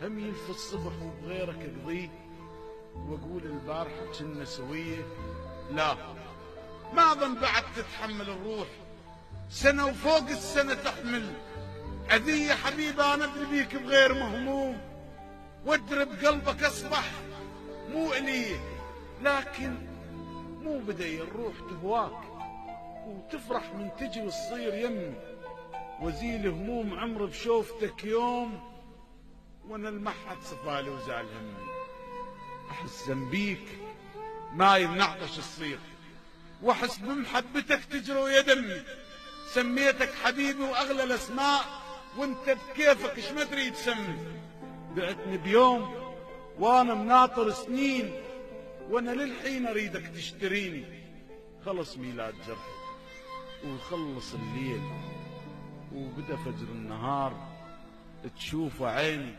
هم يلف الصبح وبغيرك اقضيه، واقول البارحة كنا سوية. لا، ما ظن بعد تتحمل الروح، سنة وفوق السنة تحمل أذية حبيبة. أنا أدري بيك بغير مهموم، وادري بقلبك أصبح مو إلي، لكن مو بدي الروح تهواك وتفرح من تجي وتصير يمي، وزيل هموم عمر بشوفتك يوم، وانا المحد صفالي وزال همي. احس ذنبيك ما ينعطش الصير، واحس بمحبتك تجري ويا دمي. سميتك حبيبي واغلى الاسماء، وانت بكيفك ايش ما تريد تسمي. بعتني بيوم وانا مناطر سنين، وانا للحين اريدك تشتريني. خلص ميلاد جرحي وخلص الليل، وبدا فجر النهار تشوف عيني.